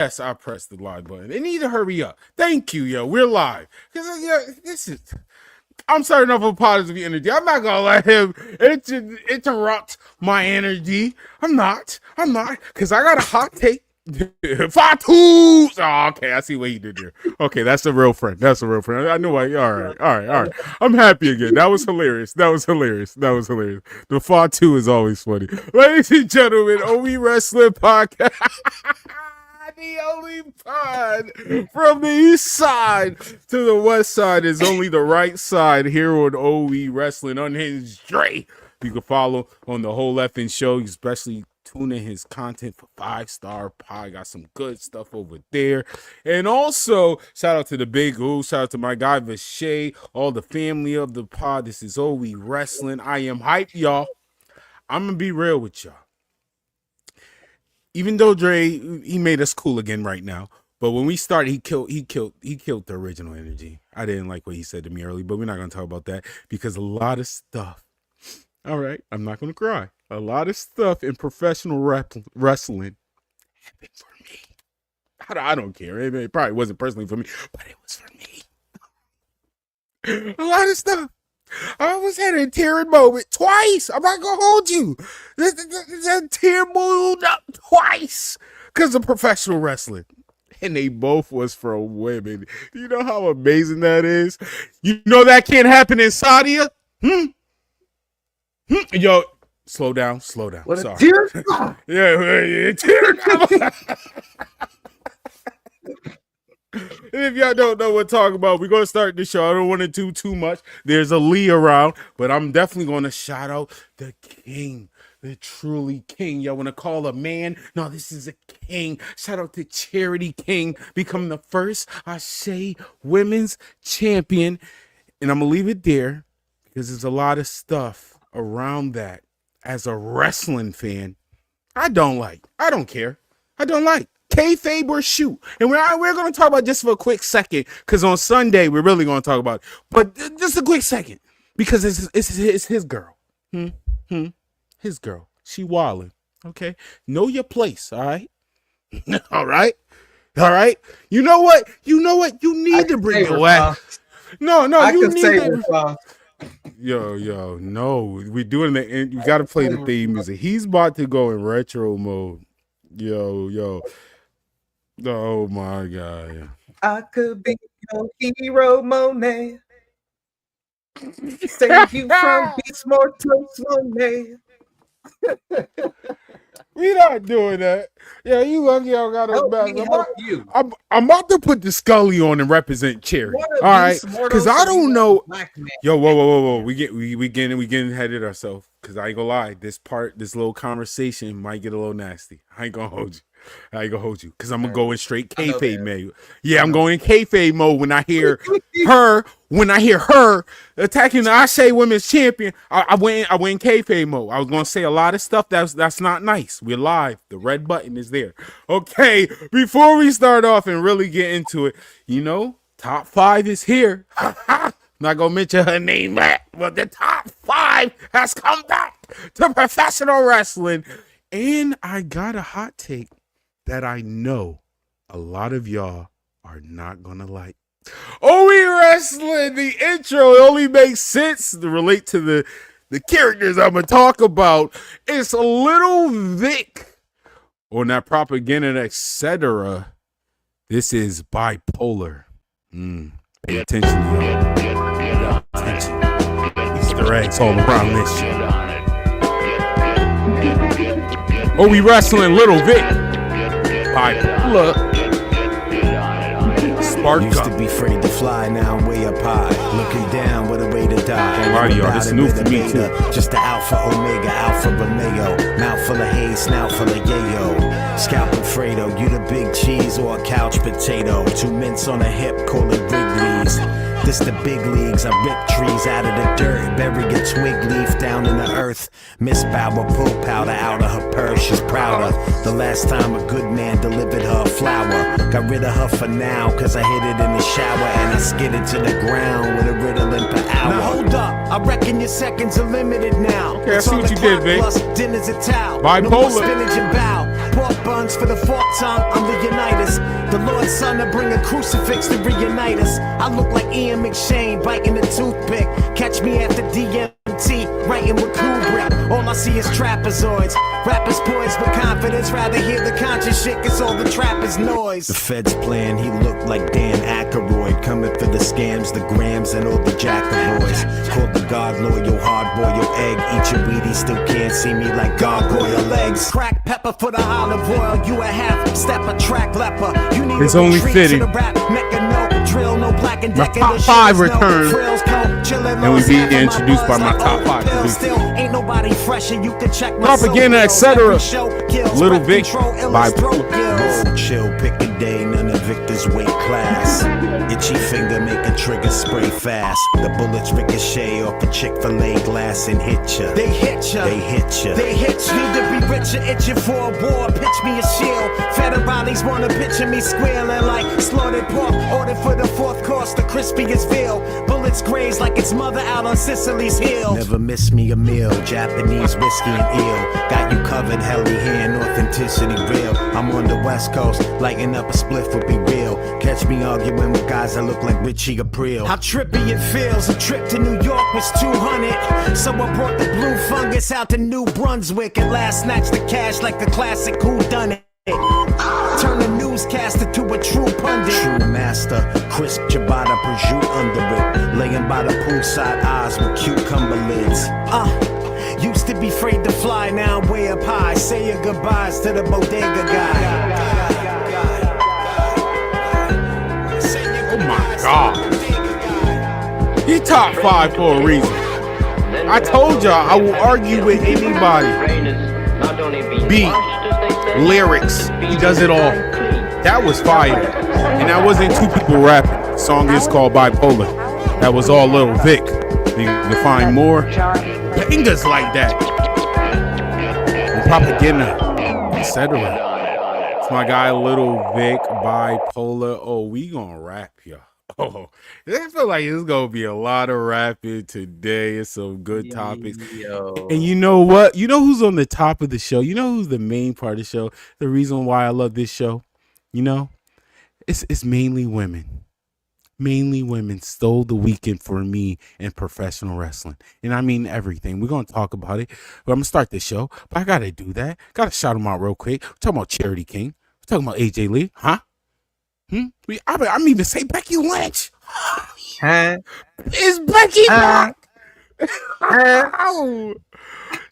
Yes, I pressed the live button. They need to hurry up. Thank you, yo. We're live. This is. I'm starting off with positive energy. I'm not gonna let him interrupt my energy. I'm not. Because I got a hot take. Fatu's. Oh, okay. I see what he did there. Okay, that's a real friend. I know why. All right. I'm happy again. That was hilarious. The Fatu is always funny. Ladies and gentlemen, OE Wrestling Podcast. The only pod from the east side to the west side is only the right side here on OE Wrestling Unhinged Dre. You can follow on the whole effing show, especially tune in his content for 5-Star Pod. Got some good stuff over there. And also, shout out to the Big Who, shout out to my guy Vishay, all the family of the pod. This is OE Wrestling. I am hyped, y'all. I'm gonna be real with y'all. Even though Dre, he made us cool again right now, but when we started, he killed the original energy. I didn't like what he said to me early, but we're not gonna talk about that because a lot of stuff. All right, I'm not gonna cry. A lot of stuff in professional wrestling happened for me. I don't care. It probably wasn't personally for me, but it was for me. A lot of stuff. I almost had a tearing moment twice. I'm not gonna hold you. That tear moved up twice because of professional wrestling, and they both was for women. You know how amazing that is. You know that can't happen in Saudi. Yo, slow down. What a Sorry. tear? Yeah, tear down. If y'all don't know what to talk about, we're going to start the show. I don't want to do too much. There's a Lee around, but I'm definitely going to shout out the king, the truly king. Y'all want to call a man? No, this is a king. Shout out to Charity King, becoming the first, I say, women's champion. And I'm going to leave it there because there's a lot of stuff around that as a wrestling fan I don't care. Kayfabe or shoot. And we're going to talk about just for a quick second, because on Sunday, we're really going to talk about it. But just a quick second, because it's his girl. His girl. She wildin'. Okay? Know your place, all right? All right? You know what? You need to bring your ass. No, you need to. Yo, no. We're doing you got to play the theme music. He's about to go in retro mode. Yo. Oh my God. I could be your hero, Monet. Save you from Beast Mortals, Monet. We not doing that. Yeah, you lucky I got a I'm about to put the Scully on and represent Cherry. All right, because I don't know. Yo, whoa. We getting ahead of ourselves. Because I ain't gonna lie, this little conversation might get a little nasty. I ain't gonna hold you. Because I'm gonna go in straight kayfabe mode. Yeah, I'm going in kayfabe mode when I hear her. When I hear her attacking the Ashe Women's Champion, I went in kayfabe mode. I was gonna say a lot of stuff that's not nice. We're live. The red button is there. Okay, before we start off and really get into it, top 5 is here. Not gonna mention her name yet, but the top 5 has come back to professional wrestling, and I got a hot take that I know a lot of y'all are not gonna like. OE Wrestling, the intro, it only makes sense to relate to the characters I'm gonna talk about. It's a little Vic on that propaganda, etc. This is bipolar. Pay attention, y'all. Pay attention. Easter eggs all around this shit. OE Wrestling, Little Vic. Bipolar. Used to be afraid to fly, now I'm way up high. Looking down, what a way to die. Alright, y'all, this is new for me too. Just the Alpha Omega, Alpha Romeo. Mouth full of hay, snout full of yayo. Scalp Alfredo, you the big cheese or a couch potato. 2 mints on a hip, call it Wrigley's. This the big leagues, I rip trees out of the dirt. Bury a twig leaf down in the earth. Miss Bauer pull powder out of her purse, she's prouder. The last time a good man delivered her a flower. Got rid of her for now, cause I hit it in the shower. And I skidded to the ground with a Ritalin per hour. Now hold up, I reckon your seconds are limited now. Okay, I see what you did, Vic. Plus dinner's a towel. Bipolar. No more spinach and bow. Pork bun tongues for the forked tongue. I'm the Unitas, the Lord's son to bring a crucifix to reunite us. I look like Ian McShane biting a toothpick. Catch me after DMT, writing with Kubrick. All I see is trapezoids. Rappers poised with confidence, rather hear the conscious shit, cause all the trap is noise. The feds plan, he looked like Dan Aykroyd, coming for the scams, the grams, and all the jackaboys. Called the God loyal, hard-boiled egg. Eat your Wheaties, still can't see me like gargoyle legs. Crack pepper for the olive oil, you a half-step, a track leper. You need it's a only fitting. to the rap, mecca, no drill, no black and decker. My top 5 return, and we be introduced by my top 5 producers. Ain't nobody fresh, and you can check my Propaganda, etc. Little Vic by Chill, pick a day, none of Victor's weight class. Itchy finger make a trigger spray fast. The bullets ricochet off the Chick-fil-A glass and hit ya. They hit ya. They hit ya. They hit you. Need to be richer, itching for a war. Pitch me a shield. Fatter bodies wanna picture me squealing like slaughtered pork. Ordered for the 4th course, the crispiest veal. Bullets graze like its mother out on Sicily's hill. Never miss me a meal. Japanese whiskey and eel. Got you covered, helly hand, authenticity real. I'm on the West Coast, lighting up a spliff would be real. Catch me arguing with guys that look like Richie April. How trippy it feels, a trip to New York was 200. So I brought the blue fungus out to New Brunswick. And last snatched the cash like the classic whodunit. Turn the newscaster to a true pundit. True master, crisp ciabatta, prosciutto under it. Laying by the poolside eyes with cucumber lids. Used to be afraid to fly, now I'm way up high. Say your goodbyes to the bodega guy. Oh my God. He top 5 for a reason. I told y'all I will argue with anybody. B. Lyrics. He does it all. That was fire. And that wasn't 2 people rapping. The song is called Bipolar. That was all Little Vic. You can find more bangers like that. And Propaganda, etc. It's my guy Little Vic, Bipolar. Oh, we gonna rap, y'all. Oh, I feel like it's gonna be a lot of rapping today. It's some good topics. And you know what? You know who's on the top of the show? You know who's the main part of the show? The reason why I love this show, you know, it's mainly women. Mainly women stole the weekend for me in professional wrestling. And I mean everything. We're going to talk about it. But I'm going to start this show. But I got to do that. Got to shout them out real quick. We're talking about Charity King. We're talking about AJ Lee. Huh? I'm even say Becky Lynch. Huh? It's Becky back.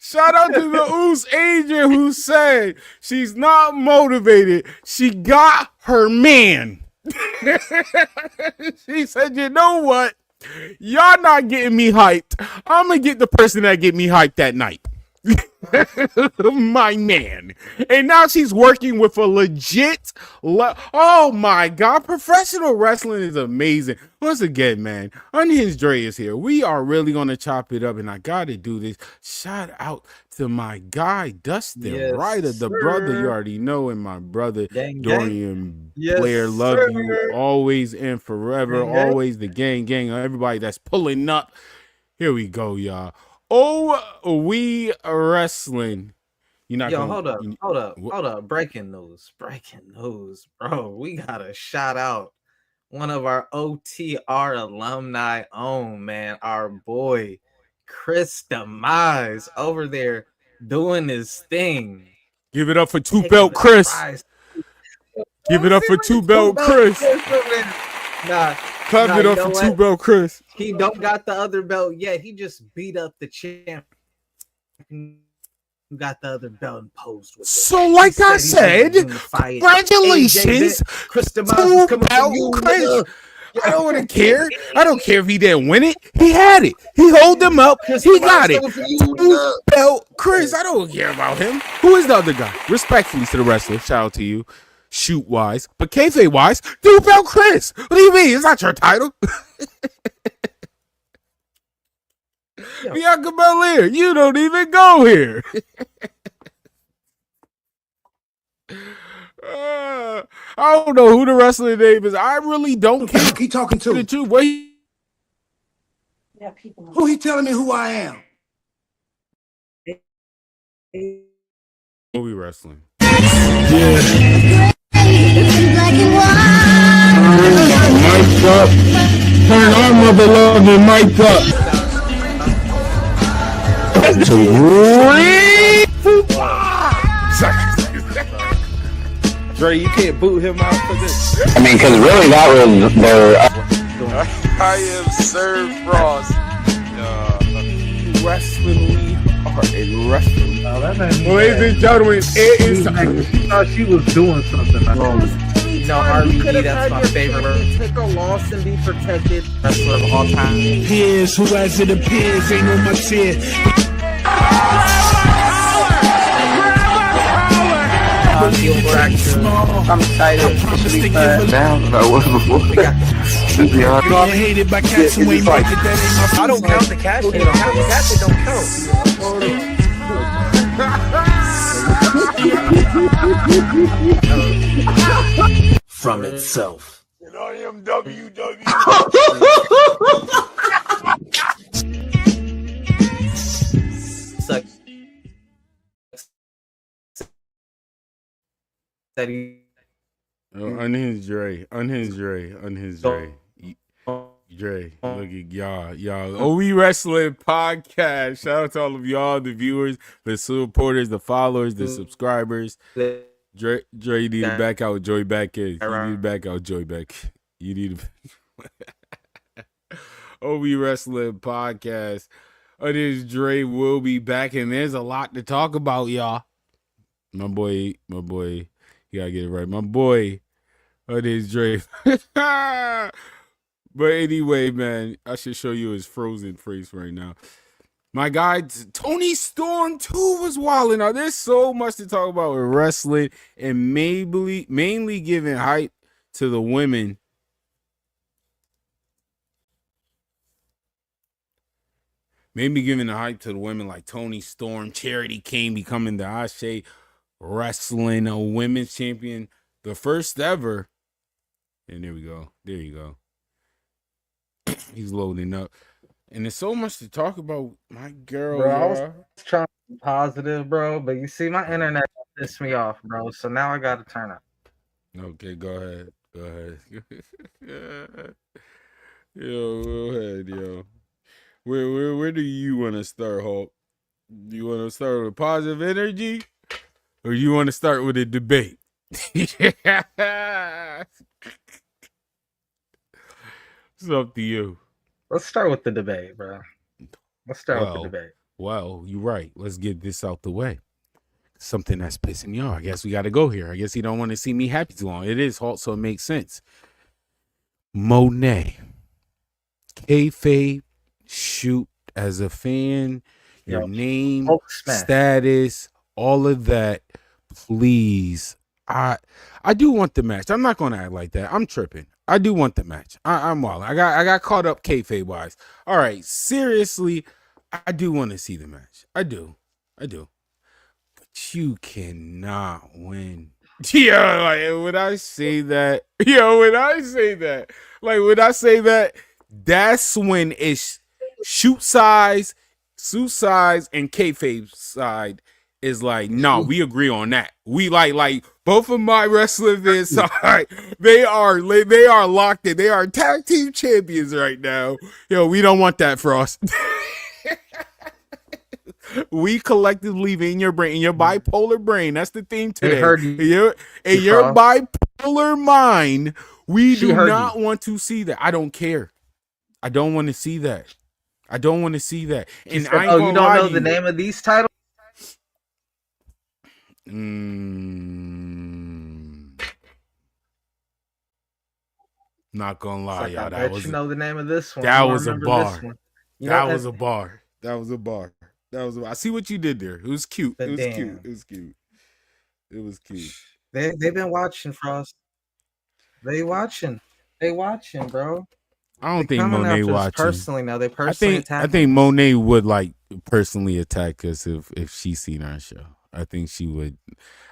Shout out to the Oos agent who said she's not motivated. She got her man. She said, you know what? Y'all not getting me hyped. I'm going to get the person that get me hyped that night. My man. And now she's working with a legit oh my God, professional wrestling is amazing. Once again, man, Unhinged Dre is here. We are really gonna chop it up, and I gotta do this. Shout out to my guy Dustin Ryder, the brother you already know, and my brother Dorian Blair. Love you always and forever. Always the gang, everybody that's pulling up. Here we go, y'all. Oh, we wrestling. You're not hold up. Breaking news, bro. We gotta shout out one of our OTR alumni own, man, our boy Chris Demise over there doing his thing. Give it up for 2-belt Chris. Give it up for 2-belt Chris. Clap it up for 2-belt Chris. He don't got the other belt yet. He just beat up the champ. Who got the other belt in post with it. So, like I said, congratulations, 2-belt Chris. I don't want to care. I don't care if he didn't win it. He had it. He hold them up. He got it. 2-belt Chris. I don't care about him. Who is the other guy? Respectfully to the wrestler. Shout out to you. Shoot wise, but kayfabe wise, 2-belt Chris. What do you mean? It's not your title. Bianca Belair, you don't even go here. I don't know who the wrestler name is. I really don't care. Who he talking to? The truth. Who he telling me who I am? Who we wrestling? Yeah. brother love and mic up. Dre, you can't boot him out for this. I mean, because really that was their... I am Sir Frost. Wrestling are in wrestling. Ladies and gentlemen, it is time. She thought she was doing something. You know, RVD, that's my favorite. Take a loss and be protected. Wrestler of all time. Peers, who as it appears, ain't no much here. I'm excited. It should be fun. Now than I was before. To be honest. I hated by cats who ain't make it, that ain't my I don't count the cash. They don't count. The cash don't count. from itself. And I am WW. Sucks. That he. Unhinged Dre. Dre, look at y'all. We Wrestling Podcast. Shout out to all of y'all, the viewers, the supporters, the followers, the subscribers. Dre, you need to back out. Joy back in. You need to back out. Joy back. You need to. We Wrestling Podcast. Unhinged Dre will be back, and there's a lot to talk about, y'all. My boy. You gotta get it right. My boy, it is Dre. But anyway, man, I should show you his frozen face right now. My guy, Tony Storm 2 was wilding. Now, there's so much to talk about with wrestling and mainly giving hype to the women. Maybe giving the hype to the women like Tony Storm, Charity Kane becoming the Ashe Wrestling women's champion, the first ever. And there we go. There you go. He's loading up. And there's so much to talk about. My girl, bro, I was trying to be positive, bro, but you see, my internet pissed me off, bro. So now I got to turn up. Okay, go ahead. Yo, go ahead, yo. Where do you want to start, Hulk? Do you want to start with positive energy? Or you want to start with a debate? It's up to you. Let's start with the debate, bro. Let's start with the debate. Well, you're right. Let's get this out the way. Something that's pissing me off. I guess we got to go here. I guess you don't want to see me happy too long. It is Halt, so it makes sense. Monet. Kayfabe, shoot as a fan, your name, status, all of that. Please, I do want the match. I'm not gonna act like that. I'm tripping. I do want the match. I'm wild. I got caught up kayfabe wise. All right, seriously, I do want to see the match. I do. But you cannot win. Yeah, like when I say that, that's when it's shoot size, and kayfabe side is like, no, we agree on that. We like both of my wrestling fans side, they are locked in. They are tag team champions right now. Yo, we don't want that, Frost. We collectively in your brain, in your bipolar brain. That's the theme today. In your bipolar mind, we do not want to see that. I don't care. I don't want to see that. And said, you don't know the name of these titles? Not gonna lie, like, y'all. That was you know the name of this one. That was a bar. That was a bar. I see what you did there. It was cute. It was cute. They've been watching, Frost. They watching, bro. I don't think Monet watching personally. Now they personally. I think Monet would like personally attack us if she seen our show. I think she would.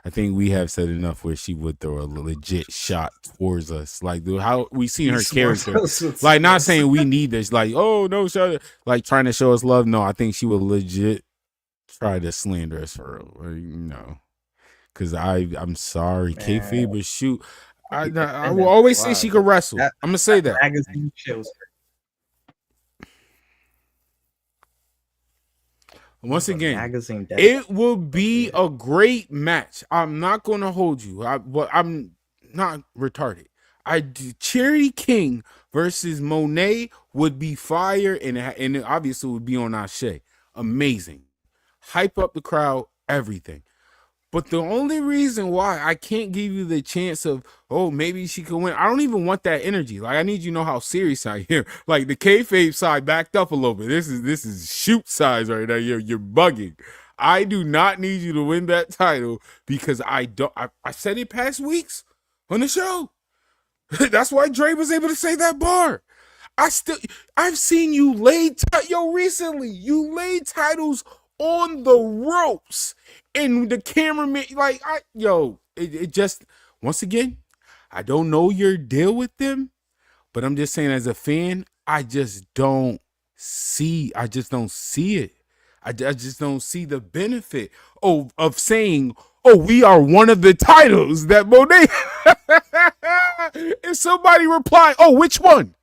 I think we have said enough where she would throw a legit shot towards us. Like, dude, how we seen her character. Like, not saying we need this. Like, oh no, like trying to show us love. No, I think she would legit try to slander us for real. Because I'm sorry, kayfabe, but shoot. I will always say she could wrestle. I'm gonna say that. Magazine shows. Once again, it will be a great match. I'm not going to hold you. I'm not retarded. Charity King versus Monet would be fire, and it obviously would be on Ashe. Amazing. Hype up the crowd, everything. But the only reason why I can't give you the chance of, oh, maybe she could win, I don't even want that energy. Like, I need you to know how serious I am. Like, the kayfabe side backed up a little bit. This is shoot size right now. You're bugging. I do not need you to win that title because I said it past weeks on the show. That's why Dre was able to say that bar. I've seen you recently. You laid titles on the ropes, and the cameraman, like, it just, once again, I don't know your deal with them, but I'm just saying, as a fan, I just don't see it. I just don't see the benefit of saying, oh, we are one of the titles that Monet. And somebody reply, oh, which one?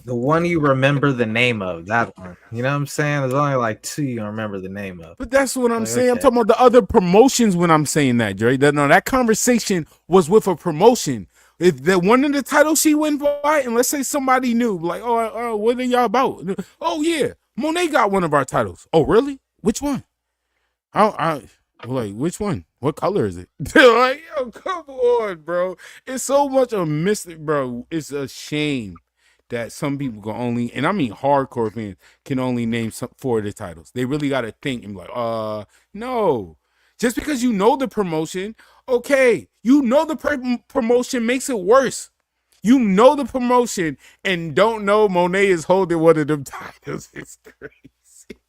The one you remember the name of, that one. You know what I'm saying? There's only like 2 you remember the name of. But that's what I'm saying. Okay. I'm talking about the other promotions when I'm saying that, Dre. That conversation was with a promotion. If that one of the titles she went by, and let's say somebody knew, like, oh, what are y'all about? Oh, yeah, Monet got one of our titles. Oh, really? Which one? Like, which one? What color is it? Like, yo, come on, bro. It's so much a mystic, bro. It's a shame that some people can only, and I mean hardcore fans, can only name 4 of the titles. They really got to think and be like, no. Just because you know the promotion, okay, you know the promotion makes it worse. You know the promotion and don't know Monet is holding one of them titles. It's crazy.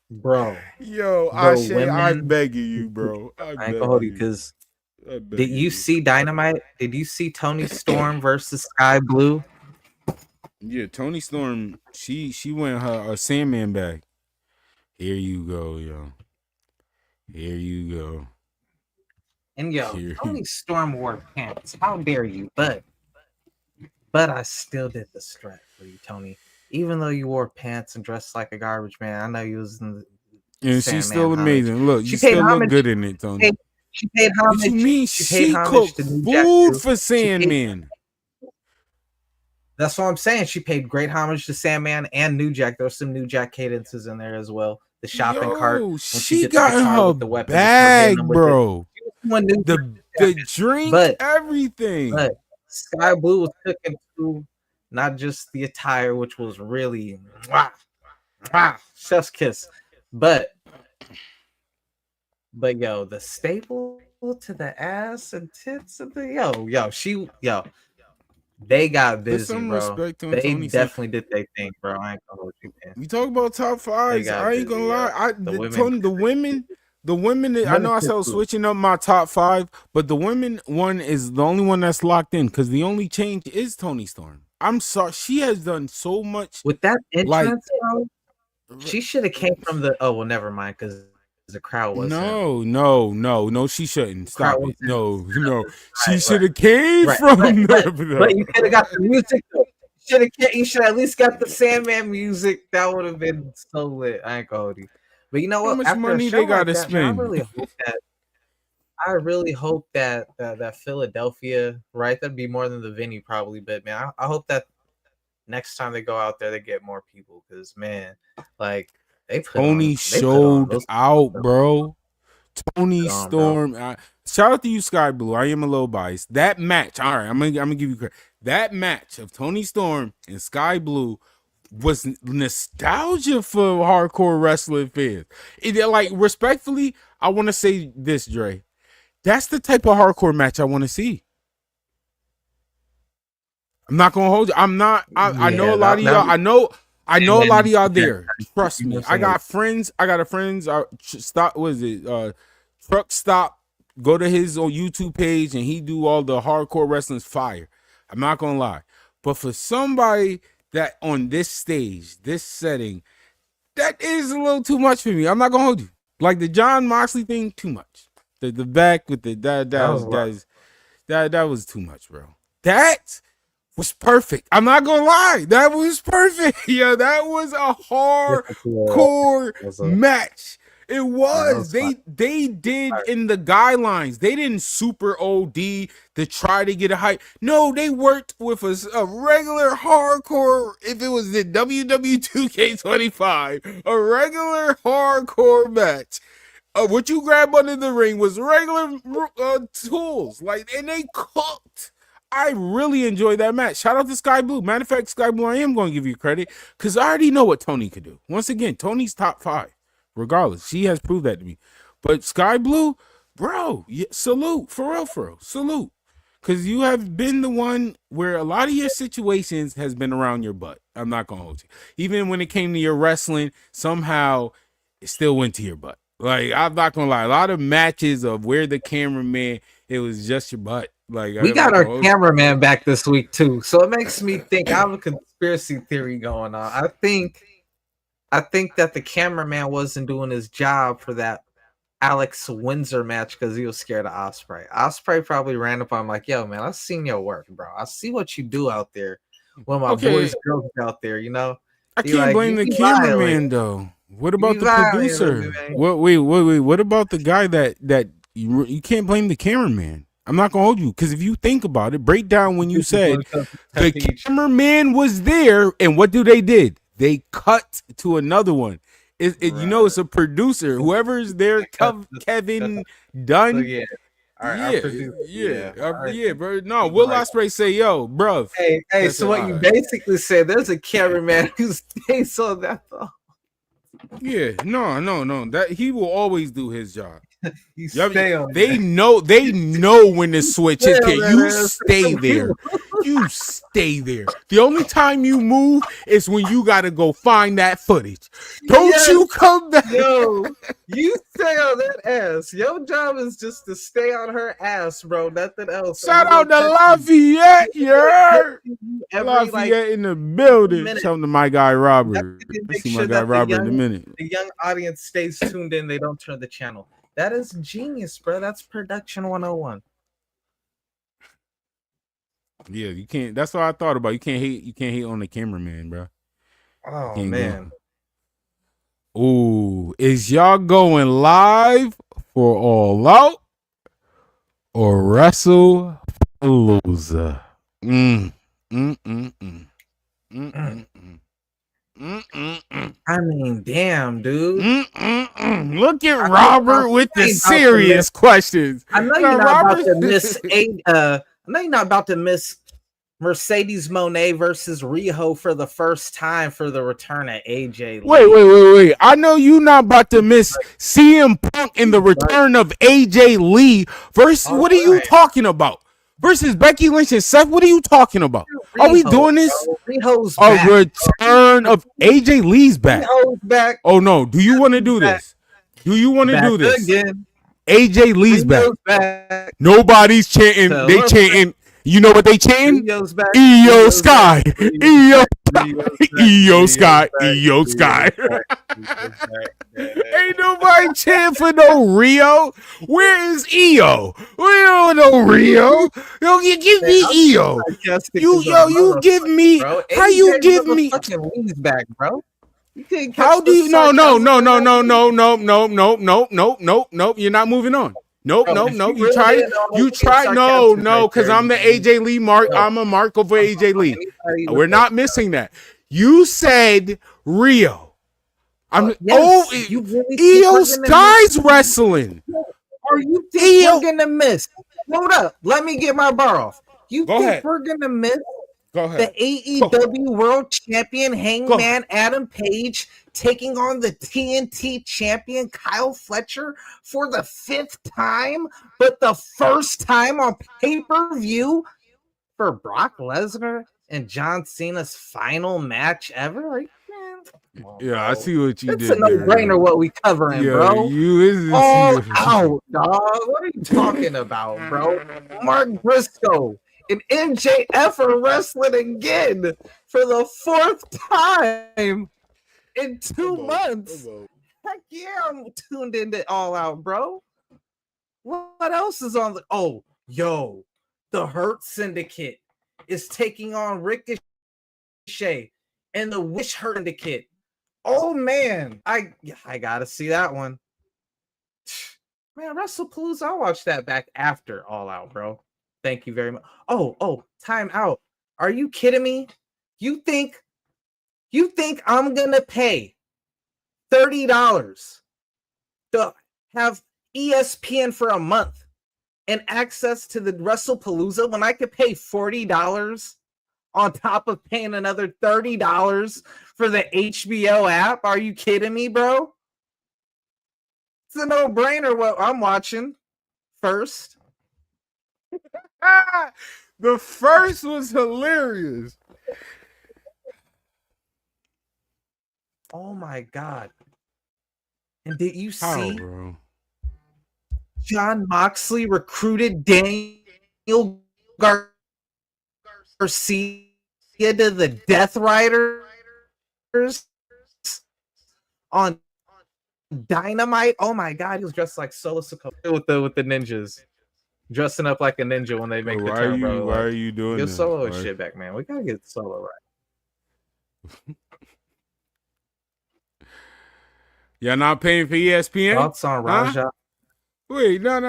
Bro. Yo, Ashe, I'm begging you, bro. I ain't gonna hold you, because did you see Dynamite? Did you see Toni Storm versus Sky Blue? Yeah, Toni Storm, she went her Sandman bag. Here you go, yo. Here you go. And Toni Storm wore pants. How dare you? But I still did the stretch for you, Tony. Even though you wore pants and dressed like a garbage man, I know you was in the and she's still amazing. Homage. Look, you still look good in it, Tony. She paid homage. What you mean? She cooked food for Sandman. That's what I'm saying. She paid great homage to Sandman and New Jack. There was some New Jack cadences in there as well. The shopping cart. She got in her bag, bro. The drink, everything. But Sky Blue was cooking too, not just the attire, which was really chef's kiss. But yo, the staple to the ass and tits of the they got busy, bro. They definitely did their thing, bro. I ain't gonna hold you, man. We talk about top 5s. I ain't gonna lie. The women. I know I said switching up my top 5, but the women one is the only one that's locked in because the only change is Toni Storm. I'm sorry, she has done so much with that entrance, bro. She should have came from the. Oh well, never mind, because the crowd was no, she shouldn't. Stop it. No. She should have came from but you could have got the music. You should at least got the Sandman music. That would have been so lit. I ain't gonna hold you. But you know what? How much money they gotta spend? I really hope that Philadelphia, right? That'd be more than the Vinny probably, but man, I hope that next time they go out there they get more people, because man, like Tony showed out, bro. Toni Storm. Shout out to you, Sky Blue. I am a little biased. That match, all right, I'm gonna give you credit. That match of Toni Storm and Sky Blue was nostalgia for hardcore wrestling fans. Like, respectfully, I want to say this, Dre. That's the type of hardcore match I want to see. I'm not gonna hold you. I'm not. I know a lot of y'all. I know a lot of y'all there. Trust me. I got friends. Stop. What is it? Truck Stop. Go to his on YouTube page and he do all the hardcore wrestling's fire. I'm not gonna lie. But for somebody that on this stage, this setting, that is a little too much for me. I'm not gonna hold you. Like the John Moxley thing, too much. The back with the that was too much, bro. That was perfect. I'm not gonna lie, that was perfect. Yeah, that was a hardcore match. It was. They did in the guidelines. They didn't super OD to try to get a hype. No, they worked with a regular hardcore. If it was the WW2K25, a regular hardcore match. What you grab under the ring was regular tools, like, and they cooked. I really enjoyed that match. Shout out to Sky Blue. Matter of fact, Sky Blue, I am going to give you credit because I already know what Tony could do. Once again, Tony's top 5. Regardless, she has proved that to me. But Sky Blue, bro, salute, for real, salute. Because you have been the one where a lot of your situations has been around your butt. I'm not going to hold you. Even when it came to your wrestling, somehow it still went to your butt. Like, I'm not going to lie. A lot of matches of where the cameraman, it was just your butt. Like, we got our cameraman back this week, too. So it makes me think I have a conspiracy theory going on. I think that the cameraman wasn't doing his job for that Alex Windsor match because he was scared of Ospreay. Ospreay probably ran up on him like, yo, man, I've seen your work, bro. I see what you do out there when my boys and girls out there, you know? I can't blame the cameraman, though. What about the producer? What about the guy that you can't blame the cameraman? I'm not going to hold you because if you think about it, break down when you said the cameraman was there and what they did? They cut to another one. You know, it's a producer. Whoever's there, Kevin Dunn. So yeah, bro. No, Will Ospreay say, "Yo, bruv." Hey. So what you basically said? There's a cameraman who stays on that phone. Yeah, no. That he will always do his job. They know when the switch is. You stay there. You stay there. The only time you move is when you gotta go find that footage. Don't you come back. Yo, you stay on that ass. Your job is just to stay on her ass, bro. Nothing else. Shout out to Lafayette. Lafayette in the building. Shout out to my guy Robert. I see my guy Robert in a minute. The young audience stays tuned in. They don't turn the channel. That is genius, bro. That's production 101. Yeah, you can't. That's what I thought about. You can't hate on the cameraman, bro. Oh man. Ooh, is y'all going live for All Out or WrestlePalooza? I mean, damn, dude. Look at Robert with the serious questions. I know you're not about to miss I know you're not about to miss Mercedes Moné versus Riho for the first time for the return of AJ Lee. Wait. I know you're not about to miss CM Punk in the return of AJ Lee versus what are you talking about? Versus Becky Lynch and Seth. What are you talking about? Are we doing this? Riho's back. Return of AJ Lee's back. Riho's back. Oh no. Do you want to do this? Do you want to do this? Again. AJ Lee's back. Nobody's chanting. They chanting. You know what they chanting? EO Sky. EO Sky. EO Sky. Ain't nobody chanting for no Rio. Where is EO? We don't know Rio. Yo, you give me EO. You give me. How you give me? Lee's back, bro. How do you? No. You're not moving on. Nope. You tried. No. Because I'm the AJ Lee mark. I'm a mark over AJ Lee. We're not missing that. You said Rio. EO Sky's wrestling. Or you think we're gonna miss? Hold up. Let me get my bar off. You think we're gonna miss? Go ahead. The AEW World Champion Hangman Adam Page taking on the TNT Champion Kyle Fletcher for the 5th time, but the first time on pay-per-view for Brock Lesnar and John Cena's final match ever. Yeah, I see what you did. It's a no-brainer what we covering, bro. All out, dog. What are you talking about, bro? Mark Briscoe and MJF are wrestling again for the 4th time in 2 months. Heck yeah, I'm tuned into All Out, bro. What else is on the... the Hurt Syndicate is taking on Ricochet and the Wish Syndicate. Oh man, I gotta see that one. Man, WrestlePalooza, I'll watch that back after All Out, bro. Thank you very much. Oh, time out. Are you kidding me? You think I'm gonna pay $30 to have ESPN for a month and access to the WrestlePalooza when I could pay $40 on top of paying another $30 for the HBO app? Are you kidding me, bro? It's a no-brainer what I'm watching first. The first was hilarious. Oh my God. And did you see John Moxley recruited Daniel Garcia to the Death Riders on Dynamite? Oh my God, he was dressed like Solo Sikoa with the ninjas. Dressing up like a ninja when they make the turn, bro. Why are you doing this? Get Solo and shit back, man. We gotta get Solo right. Y'all not paying for ESPN? Thoughts on Raja? Huh? Wait, no.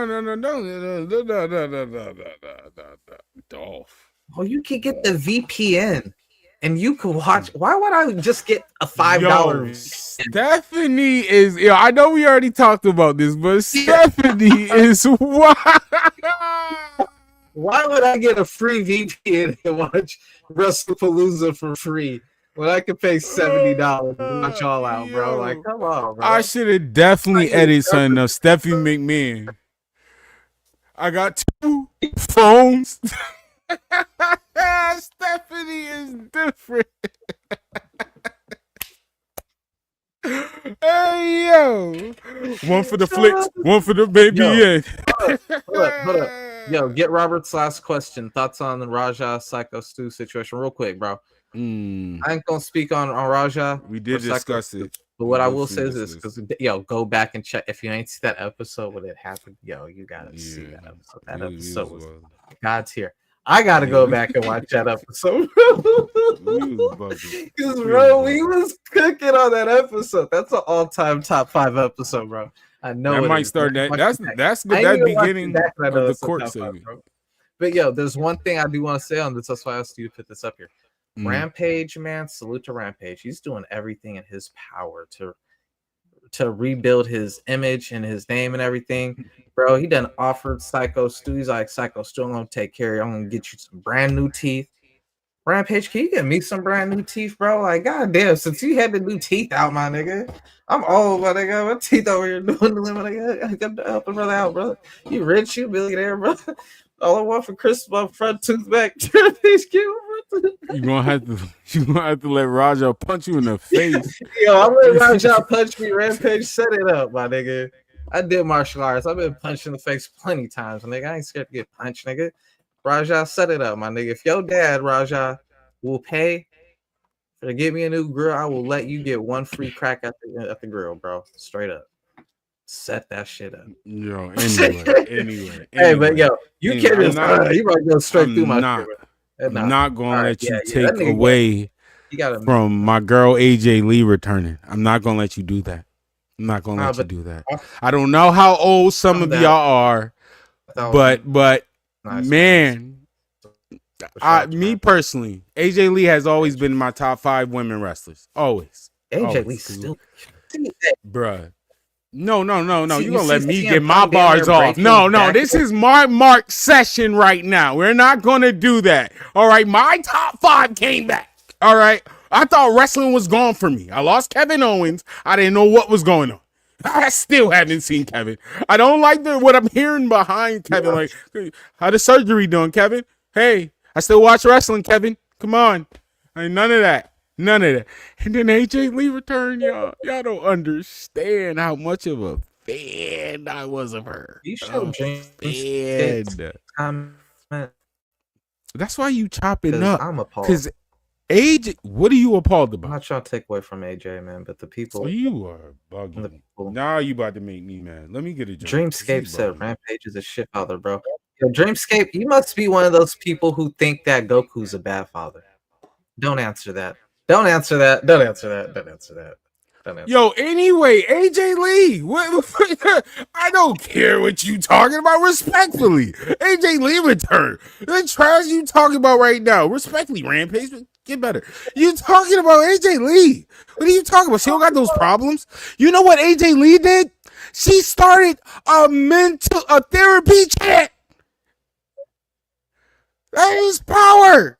Dolph. Oh, you could get the VPN and you could watch. Why would I just get a $5? Stephanie is. I know we already talked about this, but Stephanie is why. Why would I get a free VPN and watch WrestlePalooza for free when I could pay $70 to watch All Out, bro? Like, come on, bro. I should have definitely edited something of Stephanie McMahon. I got 2 phones. Stephanie is different. Hey yo, one for the flicks, one for the baby. Hold up. Yo, get Robert's last question. Thoughts on the Raja Psycho Stu situation, real quick, bro. I ain't gonna speak on Raja. We did discuss it, but what I will say is this: because go back and check. If you ain't see that episode when it happened, you gotta see that episode. That episode was God's here. I gotta go back and watch that episode. Because bro, we was cooking on that episode. That's an all-time top 5 episode, bro. I know that might start that. That's that beginning of the court segment. But there's one thing I do want to say on this. That's why I asked you to put this up here. Rampage, man, salute to Rampage. He's doing everything in his power to rebuild his image and his name and everything. Bro, he done offered Psycho Stu. He's like, Psycho Stu, I'm gonna take care of you. I'm gonna get you some brand new teeth. Rampage, can you get me some brand new teeth, bro? Like, goddamn, since you had the new teeth out, my nigga. I'm old, my nigga. My teeth over here doing the limit. I got to help a brother out, brother. You rich, you billionaire, brother. All I want for Christmas, my front tooth back. You're gonna have to let Raja punch you in the face. I'm letting Raja punch me. Rampage set it up, my nigga. I did martial arts. I've been punched in the face plenty times, nigga. I ain't scared to get punched, nigga. Raja, set it up, my nigga. If your dad, Raja, will pay to get me a new grill, I will let you get 1 free crack at the grill, bro. Straight up. Set that shit up. Anyway. Hey, but you can't just you might go straight through my shit. I'm not gonna let you take away from my girl AJ Lee returning. I'm not gonna let you do that. I'm not gonna let you do that. I don't know how old some of y'all are, but man, me personally, AJ Lee has always been my top 5 women wrestlers. Always. AJ Lee still, bruh. No. You gonna let me get my bars off? No. This is my Mark session right now. We're not gonna do that. All right, my top 5 came back. All right, I thought wrestling was gone for me. I lost Kevin Owens. I didn't know what was going on. I still haven't seen Kevin. I don't like what I'm hearing behind Kevin. Like, how the surgery doing, Kevin? Hey, I still watch wrestling, Kevin. Come on, none of that. And then AJ Lee returned, y'all. Y'all don't understand how much of a fan I was of her. You should That's why you chopping up. I'm appalled. Because AJ, what are you appalled about? I'm not trying to take away from AJ, man, but the people. So you are bugging. Now you about to make me mad. Let me get a joke. Dreamscape said Rampage is a shit father, bro. Yo, Dreamscape, you must be one of those people who think that Goku's a bad father. Don't answer that. Don't answer that. Don't answer that. Don't answer that. Yo, anyway, AJ Lee, I don't care what you talking about. Respectfully, AJ Lee return. The trash you talking about right now. Respectfully, Rampage, get better. You talking about AJ Lee? What are you talking about? She don't got those problems. You know what AJ Lee did? She started a therapy chat. That is power.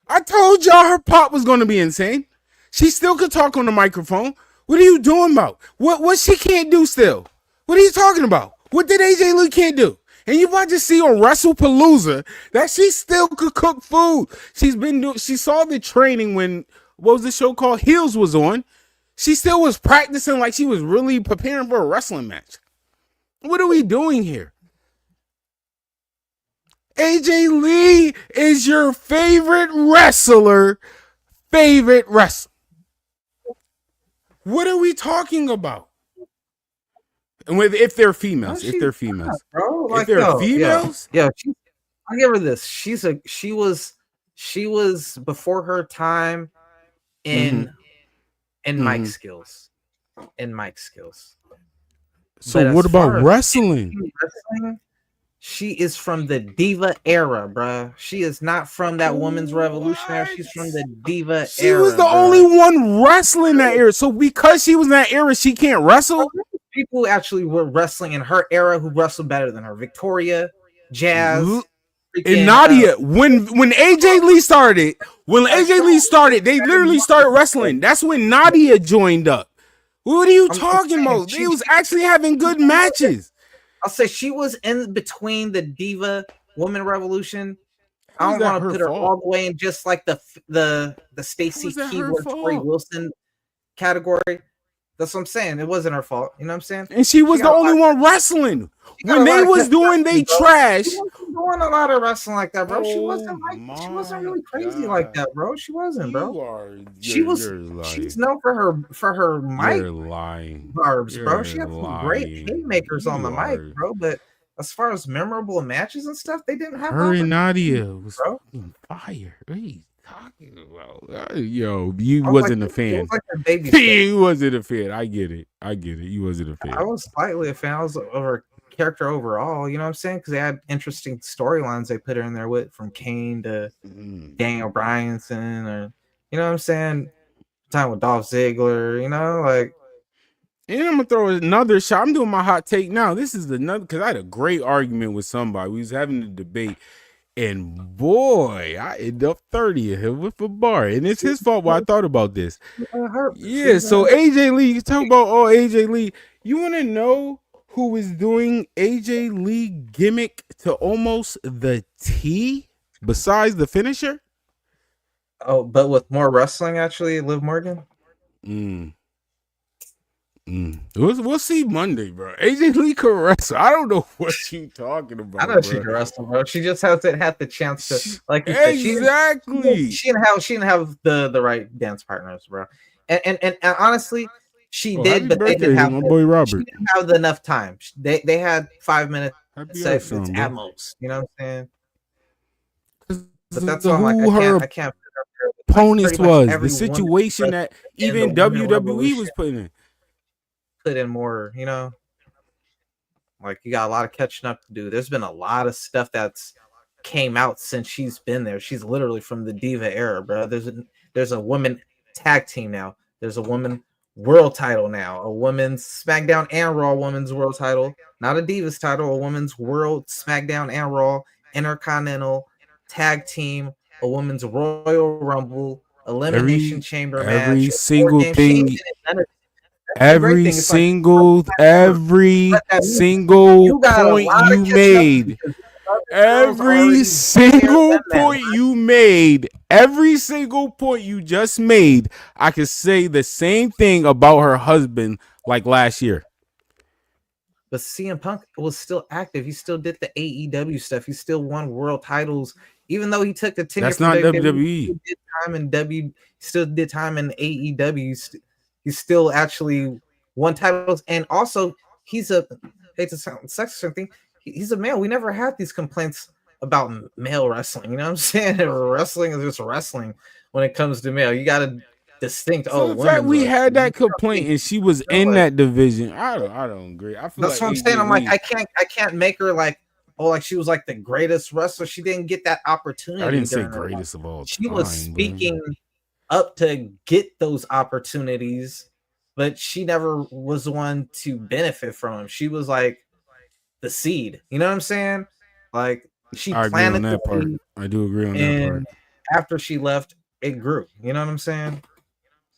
I told y'all her pop was gonna be insane. She still could talk on the microphone. What are you doing about? What she can't do still? What are you talking about? What did AJ Lee can't do? And you about to see on PALOOZA that she still could cook food. She saw the training when, what was the show called? Heels was on. She still was practicing like she was really preparing for a wrestling match. What are we doing here? AJ Lee is your favorite wrestler. What are we talking about? And if they're females, bro, like, if they're females, I'll give her this. She was before her time in mic skills. In mic skills. So what about wrestling? She is from the diva era, bruh. She is not from that woman's revolution era. She's from the diva era. She was the only one wrestling that era. So because she was in that era, she can't wrestle? People actually were wrestling in her era who wrestled better than her. Victoria, Jazz, and Nadia. When AJ Lee started, they literally started wrestling. That's when Nadia joined up. What are you talking about? They was actually having good matches. I'll say she was in between the diva woman revolution. I don't want to put her all the way in just like the Stacy Keibler, Tori Wilson category. That's what I'm saying. It wasn't her fault. You know what I'm saying? And she was the only one wrestling. When they was doing they trash. She wasn't doing a lot of wrestling like that, bro. She wasn't really crazy like that, bro. She wasn't, bro. She's known for her mic barbs, bro. She had some great haymakers on the mic, bro. But as far as memorable matches and stuff, they didn't have her and Nadia was fire. What are you talking about? Yo, you wasn't a fan. You wasn't a fan. I get it. You wasn't a fan. I was slightly a fan. I was of her character overall. You know what I'm saying? Because they had interesting storylines they put her in there with, from Kane to Daniel Bryanson, or you know what I'm saying? Time with Dolph Ziggler. You know, like. And I'm gonna throw another shot. I'm doing my hot take now. This is another, because I had a great argument with somebody. We was having a debate, and boy, I ended up 30th with a bar, and it's his fault. Why I thought about this. Yeah, so AJ Lee, you talk about AJ Lee. You want to know who is doing AJ Lee gimmick to almost the T besides the finisher? Oh, but with more wrestling, actually, Liv Morgan. We'll see Monday, bro. AJ Lee can wrestle. I don't know what you talking about. I know she can wrestle, bro. She just hasn't had the chance to, like you exactly. She didn't have the right dance partners, bro. And honestly, she did, but they didn't have my boy Robert. She didn't have enough time. They had 5 minutes segments at most. You know what I'm saying? But that's all. Like I can't. Opponents was the situation that even WWE was putting in. Put in more, you know, like you got a lot of catching up to do. There's been a lot of stuff that's came out since she's been there. She's literally from the diva era, bro. There's a woman tag team now. There's a woman world title now. A women's SmackDown and Raw women's world title, not a Divas title. A women's world SmackDown and Raw Intercontinental tag team. A women's Royal Rumble Elimination Chamber match. Every single thing. Every single point you made, every single point you made, every single point you just made, I could say the same thing about her husband like last year. But CM Punk was still active. He still did the AEW stuff. He still won world titles, even though he took the tenure. That's not WWE. He still did time in AEW. He's still actually won titles, and also he's a hate to sound sexist or something. he's a male. We never had these complaints about male wrestling. You know what I'm saying? Wrestling is just wrestling when it comes to male. You got to distinct. So the fact we had that complaint and she was in that division, I don't agree. I feel that's what I'm saying. I'm like, I can't make her like, oh, like she was like the greatest wrestler. She didn't get that opportunity. I didn't say greatest of all time. She was speaking up to get those opportunities, but she never was the one to benefit from them. She was like the seed. You know what I'm saying? Like she planted on that part. I do agree on that part. After she left, it grew. You know what I'm saying?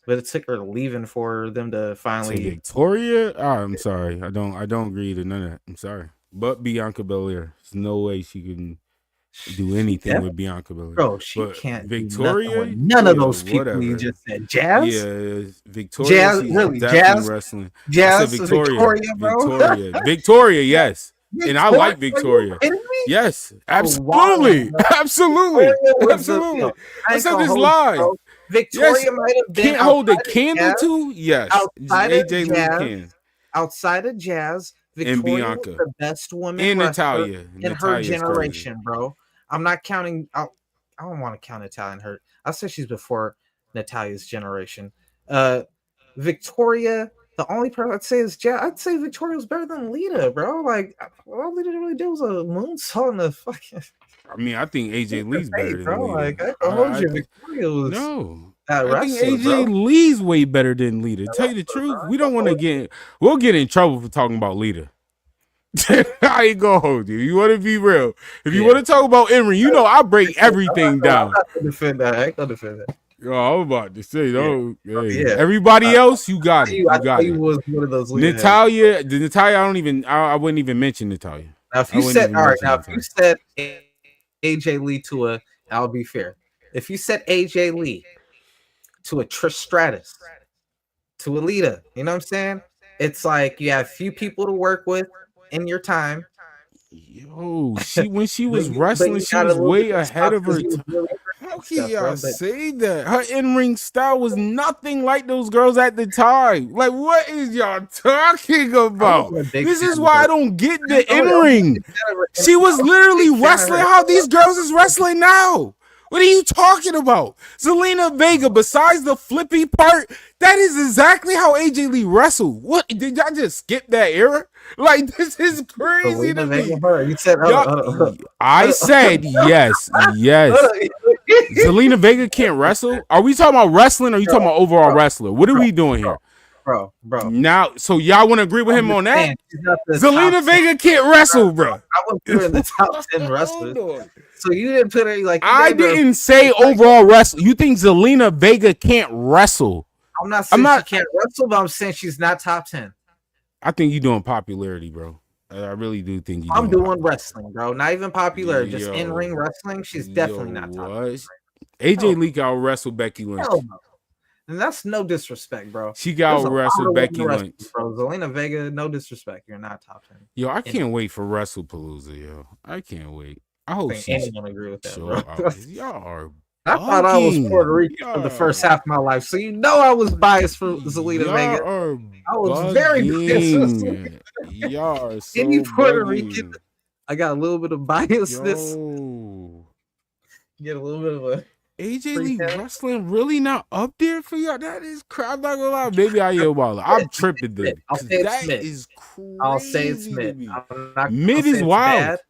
But it took her leaving for them to finally. So Victoria? I'm sorry. I don't agree to none of that. I'm sorry. But Bianca Belair. There's no way she can do anything with Bianca Belair. Bro, she can't. Victoria? None of those people whatever. You just said. Jazz? Yeah, Victoria. Jazz, really? Jazz? Wrestling. Jazz? I said Victoria, bro. Victoria, yes. And I like Victoria. Yes, absolutely. Oh, wow. Absolutely. Absolutely. I said this live. Bro. Victoria might have been can't hold a candle to? Yes. AJ Lee can. Outside of Jazz, Victoria and Bianca was the best woman and Natalia in her generation, bro. I'm not counting. I don't want to count Natalia in her. I'll say she's before Natalia's generation. Victoria, the only person I'd say is Jazz. I'd say Victoria was better than Lita, bro. Like all Lita really did was a moonsault in the fucking. I mean, I think AJ Lee's better than Lita. Like, Victoria was no. I think AJ Lee's way better than Lita. Tell you the truth, we don't want to we'll get in trouble for talking about Lita. I ain't gonna hold you. You want to be real. If you want to talk about Emery, you know I break everything down. I'm not gonna defend that. I ain't gonna defend that. Yo, I'm about to say, everybody else, you got it. You got it. Was one of those Natalia, I wouldn't even mention Natalia. Now, if you said, all right, now if you said AJ Lee to a, I'll be fair. If you said AJ Lee to a Trish Stratus, to a Lita, you know what I'm saying? It's like you have few people to work with in your time. Yo, when she was wrestling, she was way ahead of her time. How can y'all say that? Her in-ring style was nothing like those girls at the time. Like, what is y'all talking about? This is why I don't get the in-ring. She was literally wrestling how these girls is wrestling now. What are you talking about? Zelina Vega, besides the flippy part, that is exactly how AJ Lee wrestled. What? Did y'all just skip that era? Like, this is crazy to me. You said, I said yes. Zelina Vega can't wrestle? Are we talking about wrestling or are you talking about overall wrestler? What are we doing here? Bro. Now, so y'all want to agree with him on that? Zelina Vega can't wrestle, bro. I wouldn't put her in the top 10 wrestlers. So you didn't put her like. I didn't say overall wrestle. You think Zelina Vega can't wrestle? I'm not saying she can't wrestle, but I'm saying she's not top 10. I think you're doing popularity, bro. I really do think I'm doing wrestling, bro. Not even popular, just in-ring wrestling. She's definitely not top 10. AJ Lee got wrestle Becky Lynch. No. And that's no disrespect, bro. She got wrestle Becky Lynch. Bro, Zelina Vega, no disrespect. You're not top 10. Yo, I can't wait for WrestlePalooza, yo. I can't wait. I hope anyone agree with that, bro. Y'all are I thought I was Puerto Rican for the first half of my life, so you know I was biased for Zelina Vega. I was very biased. Y'all are so any Puerto Rican. I got a little bit of biasness. Get a little bit of a AJ Lee wrestling really not up there for y'all. That is crap. I'm not gonna lie. Maybe I am wild. I'm tripping then. I'll say it's mid. Is crazy. I'll say it's mid. Mid is wild.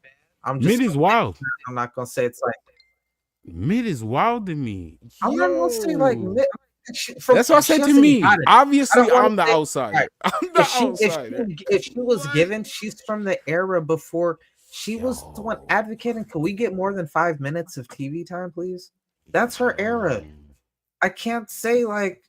Mid is wild. I'm not gonna say it's like mid is wild to me. I'm not gonna say like mid. That's what I said to me. Obviously, I'm the outsider. Right. I'm the outsider. If she was given, she's from the era before she was the one advocating. Can we get more than 5 minutes of TV time, please? That's her era. I can't say like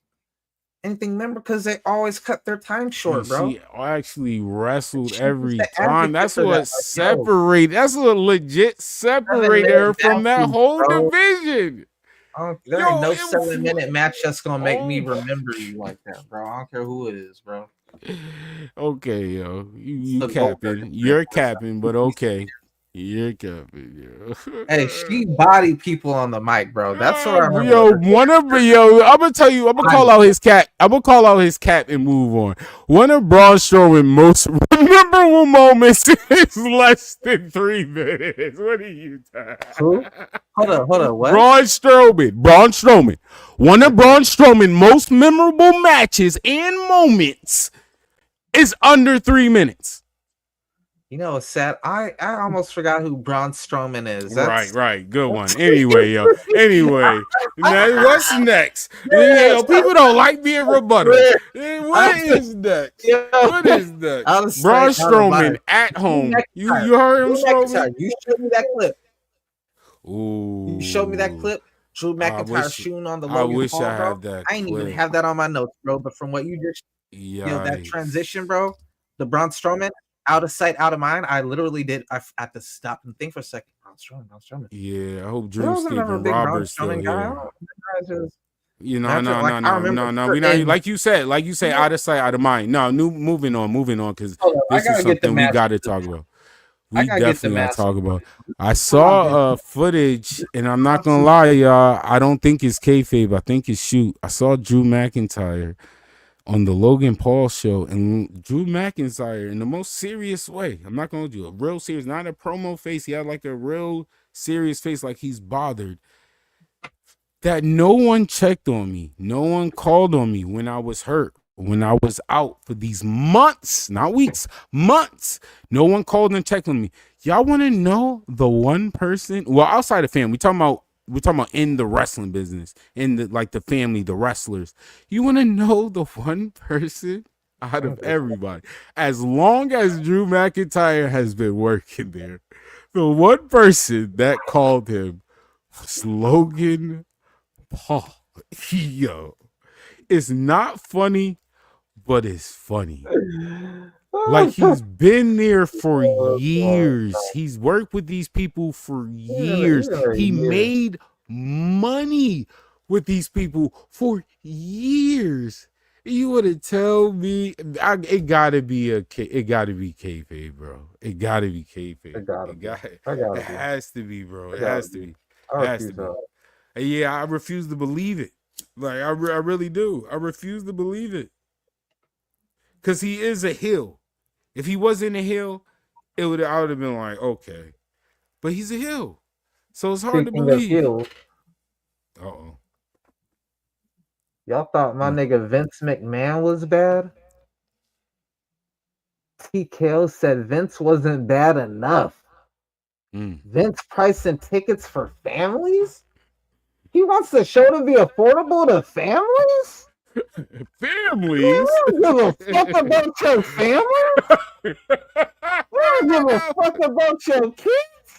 anything memorable because they always cut their time short, bro. She actually wrestled every time. That's what separated. That's what legit separated her from that whole division. There ain't no 7-minute match that's gonna make me remember you like that, bro. I don't care who it is, bro. Okay, yo, you capping. You're capping, but okay. You're capping, yo. Hey, she body people on the mic, bro. That's what I remember. I'm gonna tell you, I'm gonna call out his cap. I'm gonna call out his cap and move on. One of Braun Strowman's most memorable moments is less than 3 minutes. What are you talking? Who? Hold up, what? Braun Strowman. One of Braun Strowman's most memorable matches and moments is under 3 minutes. You know what's sad? I almost forgot who Braun Strowman is. Right. Good one. Anyway, yo. Now, what's next? Yo, people don't like being rebutted. What is next? Braun Strowman at home. You heard him, Strowman? You showed me that clip. Ooh. You showed me that clip. Drew McIntyre shooting on the Logan Paul, I bro. had that. I ain't even have that on my notes, bro. But from what you just, that transition, bro, the Braun Strowman. Out of sight, out of mind. I literally did. I had to stop and think for a second. Braun Strowman. Yeah, I hope Drew Stephen Roberts still here. No. We're not like you said, out of sight, out of mind. No, moving on, because this is something we got to talk about. We definitely got to talk about. I saw footage, and I'm not gonna lie, y'all. I don't think it's kayfabe. I think it's shoot. I saw Drew McIntyre on the Logan Paul show, and Drew McIntyre in the most serious way. I'm not gonna do a real serious, not a promo face. He had like a real serious face, like he's bothered. That no one checked on me, no one called on me when I was hurt, when I was out for these months, not weeks, months. No one called and checked on me. Y'all want to know the one person? Well, outside of family, we're talking about in the wrestling business, in the family, the wrestlers. You want to know the one person out of everybody, as long as Drew McIntyre has been working there, the one person that called him was Logan Paul. Yo, it's not funny, but it's funny. Like, he's been there for years. He's worked with these people for years. He made money with these people for years. You would have told me it gotta be kayfabe, bro. It gotta be kayfabe. It has to be, bro. It has to be. Yeah, I refuse to believe it. Like, I really do. I refuse to believe it. Because he is a heel. If he wasn't a heel, I would have been like, okay. But he's a heel. So it's hard to believe. Uh-oh. Y'all thought my nigga Vince McMahon was bad? TKO said Vince wasn't bad enough. Vince pricing tickets for families? He wants the show to be affordable to families? Families? You don't give a fuck about your family? You don't give a fuck about your kids?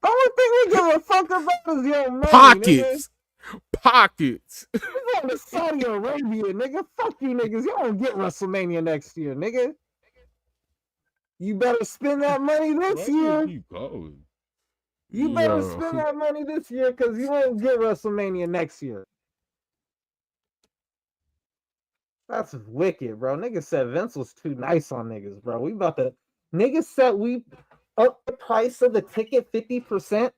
Only thing we give a fuck about is your money, Pockets. Pockets. You going to Saudi Arabia, nigga. Fuck you niggas. You don't get WrestleMania next year, nigga. You better spend that money this year. You better spend that money this year, because you won't get WrestleMania next year. That's wicked, bro. Niggas said Vince was too nice on niggas, bro. Niggas said we up the price of the ticket 50%,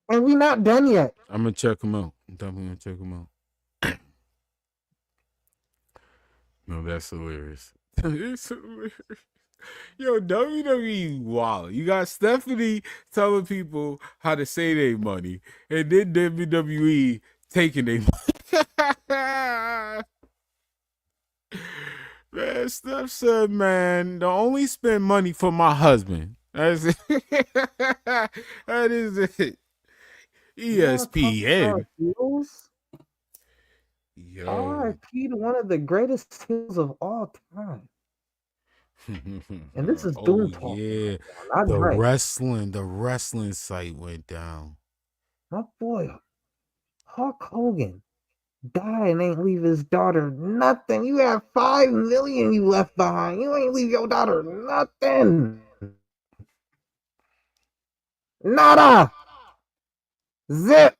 and we not done yet. I'm gonna check them out. I'm definitely gonna check them out. No, that's hilarious. It's hilarious. Yo, WWE, wow. You got Stephanie telling people how to say their money, and then WWE taking their money. Man, Steph said, man, don't only spend money for my husband. That's it. That is it. ESPN. Yo. RIP to one of the greatest heels of all time. And this is Doom Talk. Yeah. The wrestling site went down. My boy, Hulk Hogan died and ain't leave his daughter nothing. You have $5 million you left behind. You ain't leave your daughter nothing. Nada. Zip.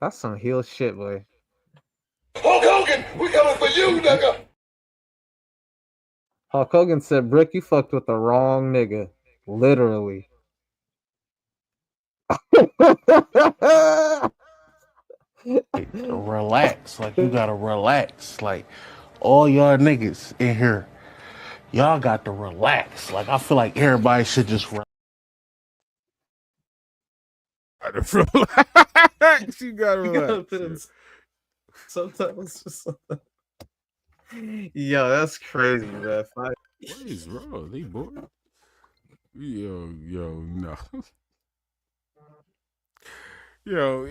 That's some heel shit, boy. Hulk Hogan, we coming for you, nigga. Hulk Hogan said, "Brick, you fucked with the wrong nigga." Literally. Relax. Like, you gotta relax. Like, all y'all niggas in here, y'all got to relax. Like, I feel like everybody should just relax. You gotta relax. Sometimes. Yo, that's crazy, man. What is wrong? They bored? Yo, no. Yo,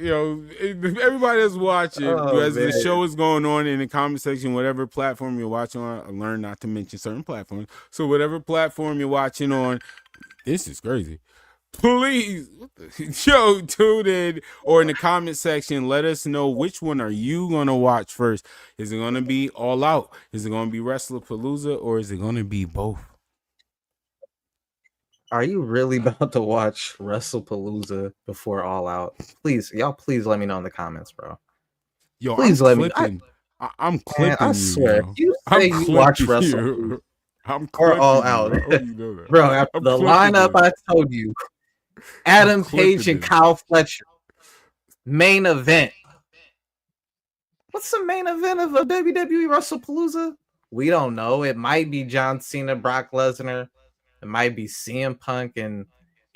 everybody that's watching, as the show is going on in the comment section, whatever platform you're watching on, learn not to mention certain platforms. So whatever platform you're watching on, this is crazy. Please, tune in or in the comment section, let us know which one are you going to watch first. Is it going to be All Out? Is it going to be PALOOZA, or is it going to be both? Are you really about to watch PALOOZA before All Out? Please, y'all, please let me know in the comments, bro. Yo, please let me. I'm clipping I swear, you. You say you watch PALOOZA I'm or All Out, bro. You know that. Bro. After the lineup I told you, Adam Page and Kyle Fletcher, main event. What's the main event of a WWE PALOOZA? We don't know. It might be John Cena, Brock Lesnar. It might be CM Punk and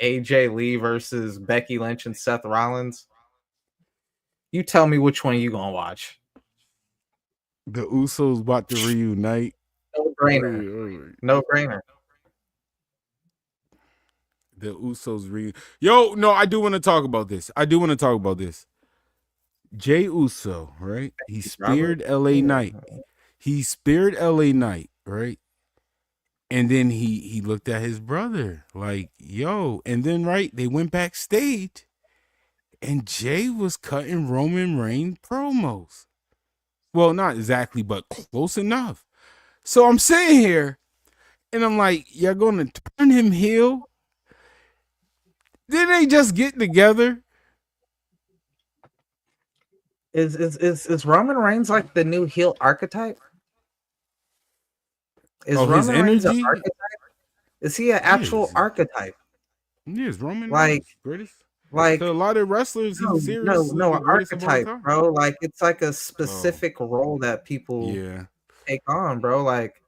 AJ Lee versus Becky Lynch and Seth Rollins. You tell me which one you gonna watch. The Usos about to reunite. No brainer. No brainer. The Usos Yo, no, I do want to talk about this. Jey Uso, right? He speared LA Knight. Right? And then he looked at his brother like, yo. And then, right, they went backstage and Jay was cutting Roman Reigns promos. Well, not exactly, but close enough. So I'm sitting here and I'm like, you're going to turn him heel? Didn't they just get together? Is Roman Reigns like the new heel archetype? Is Roman his energy? Reigns an archetype? Is he an actual archetype? Yes, Roman Reigns, greatest. Like to a lot of wrestlers, he's seriously no archetype, bro. Like it's like a specific role that people take on, bro. Like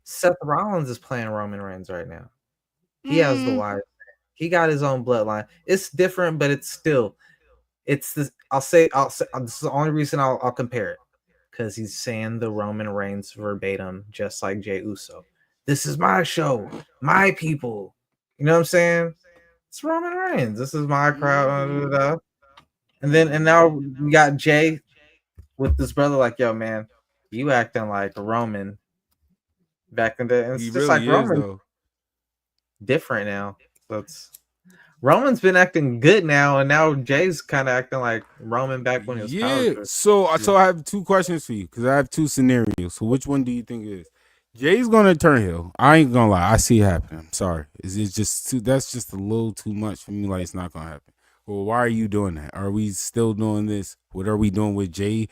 Seth Rollins is playing Roman Reigns right now. He has the wire. He got his own bloodline. It's different, but it's still. It's this. I'll say. This is the only reason I'll compare it, because he's saying the Roman Reigns verbatim, just like Jey Uso. This is my show, my people. You know what I'm saying? It's Roman Reigns. This is my crowd. And now we got Jay with this brother. Like, yo, man, you acting like Roman back in the. And it's just like Roman. Though. Different now. So it's. Roman's been acting good now, and now Jay's kind of acting like Roman back when he was powerful. So I have two questions for you, because I have two scenarios. So which one do you think it is? Jay's gonna turn heel. I ain't gonna lie. I see it happening. I'm sorry. It's just that's just a little too much for me. Like, it's not gonna happen. Well, why are you doing that? Are we still doing this? What are we doing with Jay?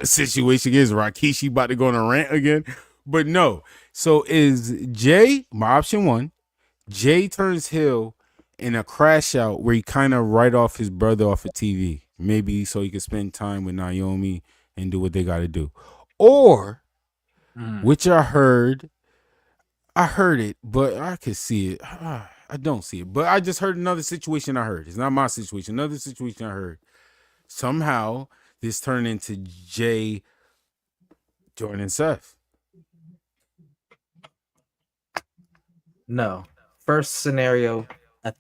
Situation is Rikishi about to go on a rant again? But no. So is Jay my option one? Jay turns heel in a crash out where he kind of write off his brother off of TV, maybe so he can spend time with Naomi and do what they got to do, or which I heard it, but I could see it. I don't see it, but I just heard another situation. I heard it's not my situation. Another situation I heard. Somehow this turned into Jay joining Seth. No, first scenario.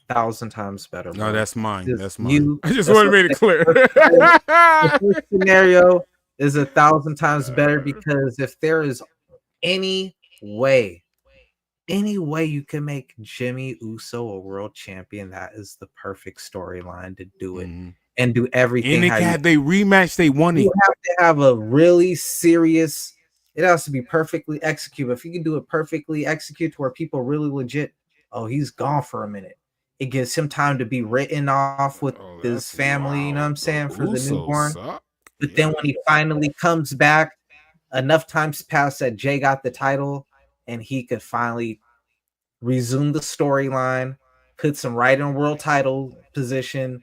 1,000 times better. Bro. No, that's mine. That's mine. I just want to make it clear. The first scenario is 1,000 times better, because if there is any way you can make Jimmy Uso a world champion, that is the perfect storyline to do it and do everything. And they rematch they won it. You have to have a really serious. It has to be perfectly executed. If you can do it perfectly executed to where people really legit, oh, he's gone for a minute. It gives him time to be written off with his family, you know what I'm saying, for the newborn. But then when he finally comes back, enough times passed that Jay got the title, and he could finally resume the storyline, put some right in world title position.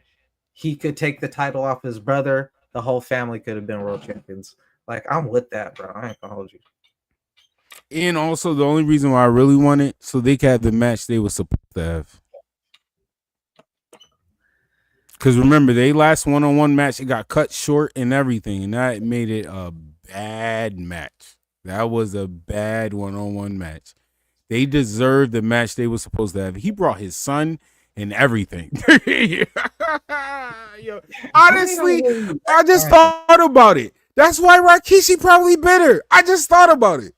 He could take the title off his brother. The whole family could have been world champions. Like, I'm with that, bro. I ain't gonna hold you. And also, the only reason why I really want it, so they could have the match they were supposed to have. Because remember, they last one-on-one match, it got cut short and everything, and that made it a bad match. That was a bad one-on-one match. They deserved the match they were supposed to have. He brought his son and everything. Yo, honestly, I just thought about it. That's why Rikishi probably bitter. I just thought about it.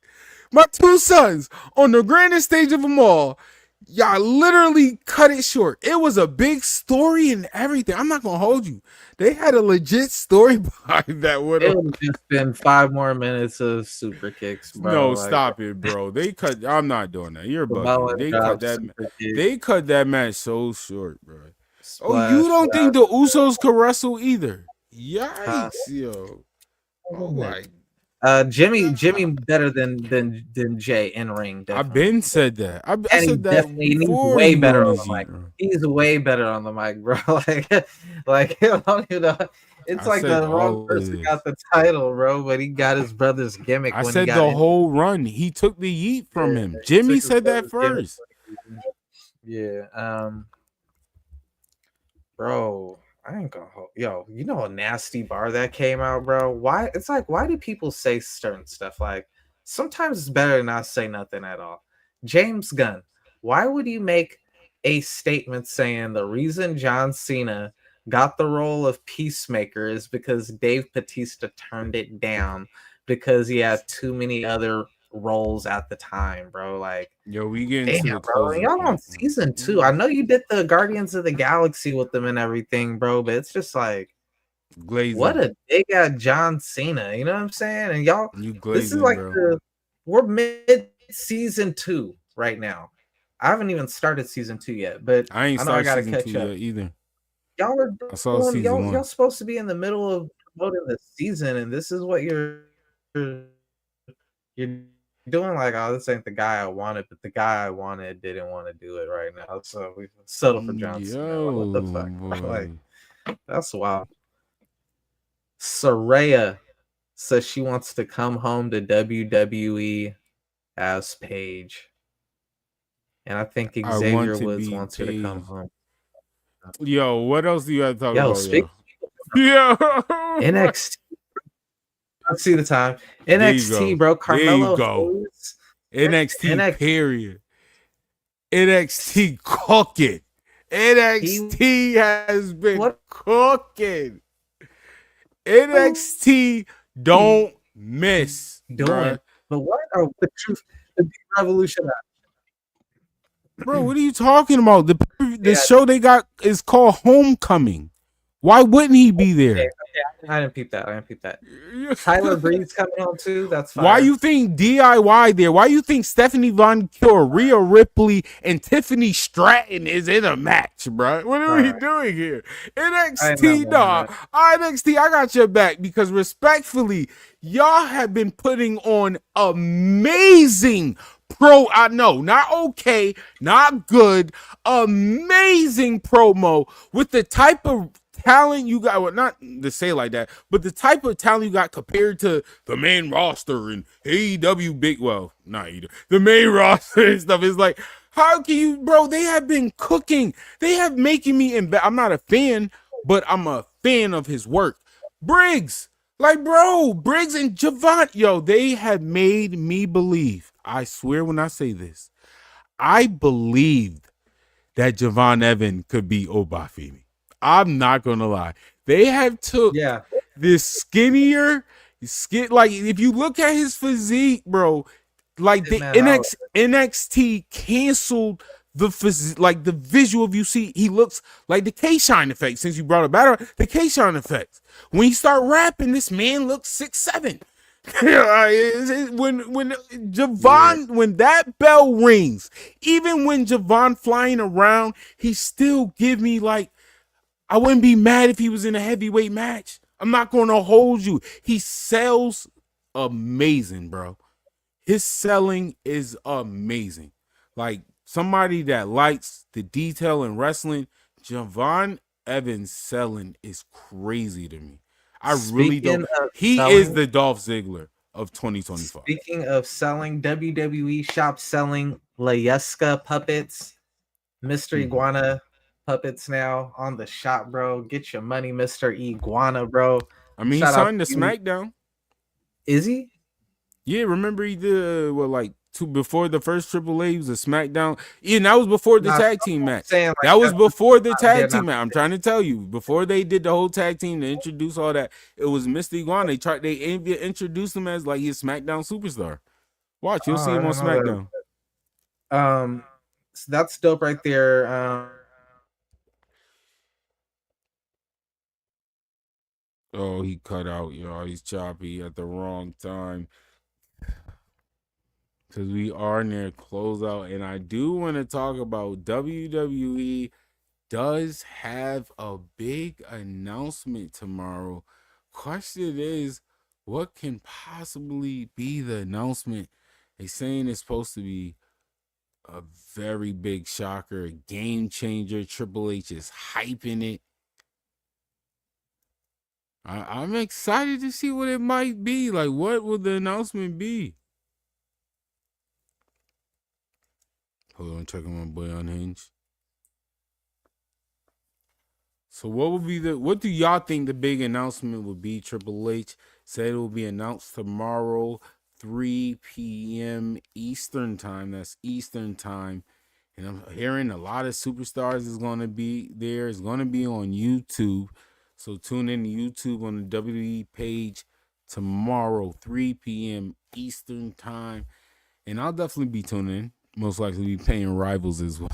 My two sons on the grandest stage of them all. Y'all literally cut it short. It was a big story and everything. I'm not gonna hold you. They had a legit story behind that. It would have just been 5 more minutes of super kicks, bro. No, like, stop it, bro. They cut. I'm not doing that. You're bugging. They cut that match so short, bro. Splash, you don't think the Usos could wrestle either? Yikes, yo. Oh my. Jimmy better than Jay in ring. I've been said that. I said that. He's way better on the mic. He's way better on the mic, bro. like I don't even know. It's like the wrong person got the title, bro, but he got his brother's gimmick. I said the whole run. He took the yeet from him. Jimmy said that first. Yeah. Bro. I ain't gonna hold. Yo, you know a nasty bar that came out, bro? Why? It's like, why do people say certain stuff? Like, sometimes it's better to not say nothing at all. James Gunn, why would you make a statement saying the reason John Cena got the role of Peacemaker is because Dave Bautista turned it down because he had too many other roles at the time, bro? Like, yo, we getting damn, bro. Y'all on season 2. I know you did the Guardians of the Galaxy with them and everything, bro, but it's just like, glazing. What a dig at John Cena, you know what I'm saying? And y'all, this is like we're mid season 2 right now. I haven't even started season 2 yet, but I know I gotta catch up either. Y'all are y'all supposed to be in the middle of promoting the season, and this is what you're doing. Like, oh, this ain't the guy I wanted, but the guy I wanted didn't want to do it right now, so we settled for John Cena. What the fuck? Like, that's wild. Saraya says she wants to come home to WWE as Paige, and I think Xavier Woods wants her to come home. Yo, what else do you have to talk about? Yo, NXT. Let's see the time. NXT, bro. Carmelo. NXT, period. NXT cooking. NXT has been cooking. NXT don't miss. But what are the truth? The big revolution. Bro, what are you talking about? The show they got is called Homecoming. Why wouldn't he be there? Okay, I didn't peep that. Tyler Breeze's coming home too. That's fine. Why you think DIY there? Why you think Stephanie Von Cure, Rhea Ripley, and Tiffany Stratton is in a match, bro? What are we doing here? NXT, dog. NXT, I got your back because respectfully, y'all have been putting on amazing I know, not okay, not good, amazing promo with the type of talent you got, well, not to say like that, but the type of talent you got compared to the main roster and AEW the main roster and stuff. Is like, how can you, bro? They have been cooking. They have making me I'm not a fan, but I'm a fan of his work. Briggs, like, bro, Briggs and Javon, yo, they have made me believe. I swear when I say this, I believed that Javon Evan could be Obafemi. I'm not gonna lie. They have took this skinnier like, if you look at his physique, bro, like the NXT canceled the physique, like the visual of you see, he looks like the K-Shine effect. Since you brought it back, the K-Shine effect. When you start rapping, this man looks 6'7". when Javon, when that bell rings, even when Javon flying around, he still give me like, I wouldn't be mad if he was in a heavyweight match. I'm not going to hold you. He sells amazing, bro. his selling is amazing. Like somebody that likes the detail in wrestling, Javon Evans selling is crazy to me. I really don't. He is the Dolph Ziggler of 2025. Speaking of selling, WWE shop selling Layeska puppets, Mr. Iguana puppets now on the shop, bro. Get your money, Mr. Iguana, bro. I mean, he signed to SmackDown. Is he? Yeah, remember he did before the first AAA, he was a SmackDown. Yeah, and that was before the tag team match. That was before the tag team match. I'm trying to tell you, before they did the whole tag team to introduce all that, it was Mr. Iguana. They introduced him as like his SmackDown superstar. Watch, you'll see him on SmackDown. So that's dope right there. Oh, he cut out, y'all. He's choppy at the wrong time. Because we are near closeout. And I do want to talk about WWE does have a big announcement tomorrow. Question is, what can possibly be the announcement? They saying it's supposed to be a very big shocker, a game changer. Triple H is hyping it. I'm excited to see what it might be. Like, what will the announcement be? Hold on, checking my boy on Hinge. So what do y'all think the big announcement would be? Triple H said it will be announced tomorrow, 3 p.m. Eastern time. That's Eastern time. And I'm hearing a lot of superstars is going to be there. It's going to be on YouTube. So tune in to YouTube on the WWE page tomorrow, 3 p.m. Eastern time. And I'll definitely be tuning in. Most likely be paying Rivals as well.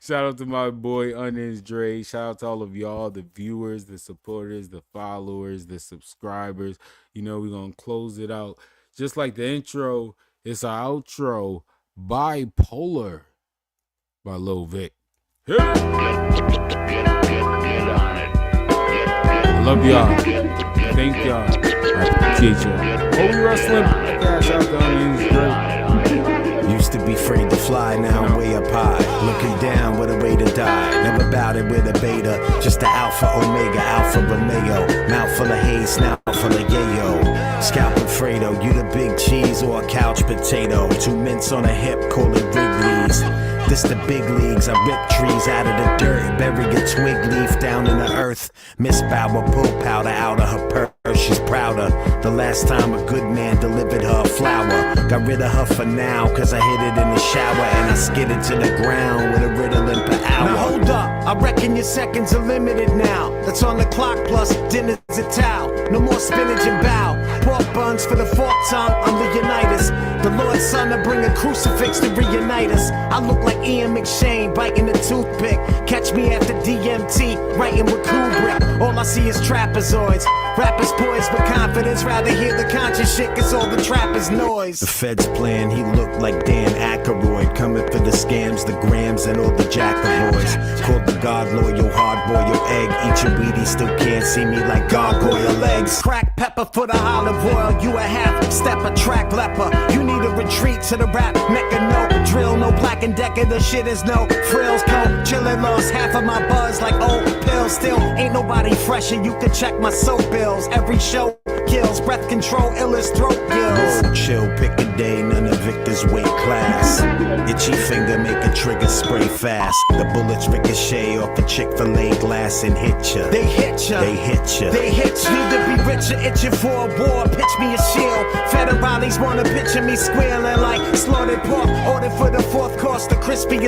Shout out to my boy Unhinged Dre. Shout out to all of y'all, the viewers, the supporters, the followers, the subscribers. You know, we're going to close it out. Just like the intro, it's our outro, Bipolar by Lil Vic. Hey. I love y'all. Thank y'all. I appreciate y'all. Oh, we wrestling. Shout out to Unhinged Dre. Used to be afraid to fly, now I'm way up high. Looking down with a way to die. Never bowed it with a beta. Just the Alpha Omega, Alpha Romeo. Mouth full of haze, snout full of yayo. Scalp Fredo, you the big cheese or a couch potato. 2 mints on a hip, call it Wrigley's. This the big leagues, I rip trees out of the dirt. Bury a twig leaf down in the earth. Miss Bauer pull powder out of her purse. She's prouder. The last time a good man delivered her a flower. Got rid of her for now, cause I hit it in the shower. And I skidded to the ground with a Ritalin per hour. Now hold up, I reckon your seconds are limited now. That's on the clock plus dinner's a towel. No more spinach and bow. Pork buns for the fork tongue, I'm Leonidas. The Lord's son to bring a crucifix to reunite us. I look like Ian McShane biting a toothpick. Catch me after DMT, writing with Kubrick. All I see is trapezoids. Rappers poised with confidence, rather hear the conscious shit, cause all the trappers noise. The feds plan, he looked like Dan Aykroyd. Coming for the scams, the grams, and all the jackaboys. Called the God loyal, hard boil your egg. Eat your Wheaties, still can't see me like gargoyle legs. Crack pepper for the olive oil, you a half step, a track leper. You need a retreat to the rap, mecca, no drill, no Black and Decker, the shit is no frills, cold. Chillin', lost half of my buzz like old pills. Still ain't nobody fresher, you can check my soap bills. Every show kills, breath control, illest throat gills. Whoa, chill, pick a day, none of Victor's weight class. Itchy finger, make a trigger spray fast. The bullets ricochet off a Chick-fil-A glass and hit ya. They hit ya, they hit ya, they hit ya. Need to be richer, itching for a war, pitch me a shield. Federales wanna picture me squealing like slaughtered pork. Ordered for the 4th course, the crispiest.